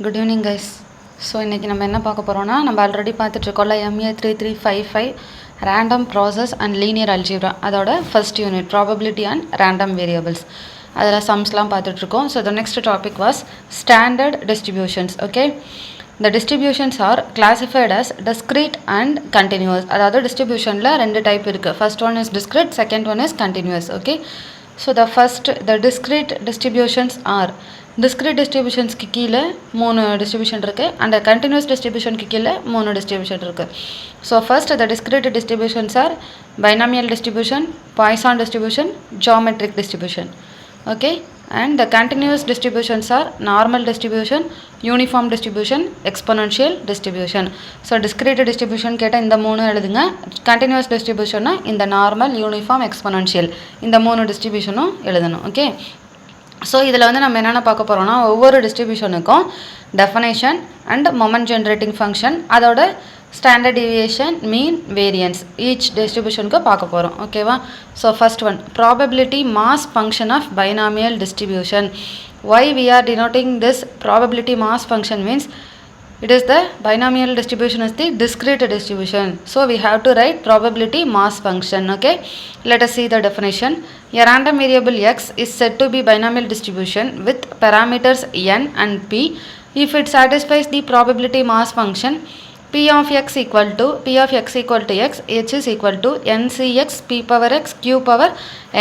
Good evening guys. So இன்னைக்கு நம்ம என்ன பார்க்க போறோம்னா நம்ம ஆல்ரெடி பார்த்துட்டு இருக்கோம்ல MA3355 random process and linear algebra அதோட first unit probability and random variables அதல sumsலாம் பார்த்துட்டு இருக்கோம். So the next topic was standard distributions. Okay, the distributions are classified as discrete and continuous. அதாவது distributionல ரெண்டு டைப் இருக்கு. First one is discrete, second one is continuous. Okay, so the discrete distributions are discrete distributions க்கு கீழ மூணு distribution இருக்கு and continuous distribution க்கு கீழ மூணு distribution இருக்கு. So first the discrete distributions are binomial distribution, Poisson distribution, geometric distribution. Okay, and the continuous distributions are normal distribution, uniform distribution, exponential distribution. So discrete distribution கேட்ட இந்த மூணு எழுதுங்க. Continuous distribution இந்த normal, uniform, exponential இந்த மூணு distributionம் எழுதணும். Okay, so இதில் வந்து நம்ம என்னென்ன பார்க்க போகிறோம்னா ஒவ்வொரு டிஸ்ட்ரிபியூஷனுக்கும் definition and moment generating function அதோட standard deviation mean variance each டிஸ்ட்ரிபியூஷனுக்கு பார்க்க போகிறோம். ஓகேவா? So first one probability mass function of binomial distribution. why we are denoting this probability mass function means it is the binomial distribution is the discrete distribution, so we have to write probability mass function. Okay, let us see the definition. A random variable x is said to be binomial distribution with parameters n and p if it satisfies the probability mass function p of x equal to x, h is equal to ncx p power x q power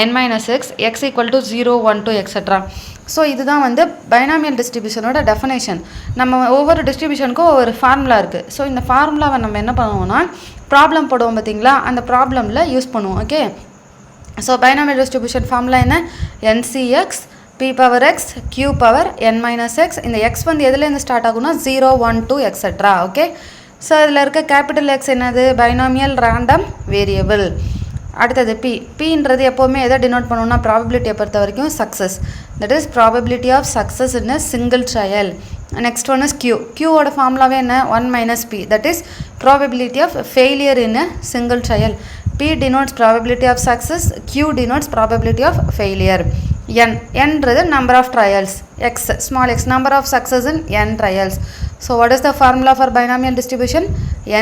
n minus x, x equal to 0 1 2 etc. So இதுதான் வந்து binomial டிஸ்ட்ரிபியூஷனோட definition. நம்ம ஒவ்வொரு டிஸ்ட்ரிபியூஷனுக்கும் ஒவ்வொரு formula இருக்குது. So இந்த ஃபார்முலாவை நம்ம என்ன பண்ணுவோம்னா ப்ராப்ளம் போடுவோம் பார்த்தீங்களா, அந்த ப்ராப்ளமில் யூஸ் பண்ணுவோம். Okay, so binomial distribution formula என்ன? NCX P power X Q power N minus X. இந்த எக்ஸ் வந்து எதுலேருந்து ஸ்டார்ட் ஆகும்னா 0 1 2 எக்ஸெட்ரா. ஓகே, ஸோ இதில் இருக்க கேபிட்டல் எக்ஸ் என்னது? Binomial random variable. அடுத்தது பின்றது எப்போவுமே எதை டினோட் பண்ணுவோம்னா ப்ராபபிலிட்டியை பொறுத்த வரைக்கும் success, that is probability of success in a single trial. Next one is கியூவோட ஃபார்முலாவே என்ன? 1 minus p, that is probability of failure in a single trial. p denotes probability of success, q denotes probability of failure. nன்றது number of trials, x small x number of success in n trials. So what is the formula for binomial distribution?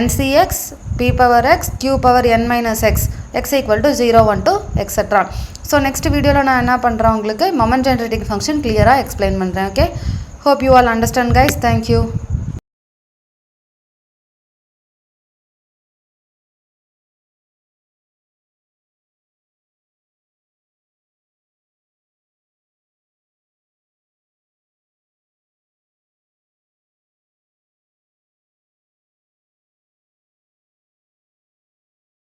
ncx p power x q power n minus x, x equal to 0 1 2 etc. So next video நான் என்ன பண்றேன் உங்களுக்கு moment generating function கிளியரா explain பண்றேன். Okay, hope you all understand guys. Thank you.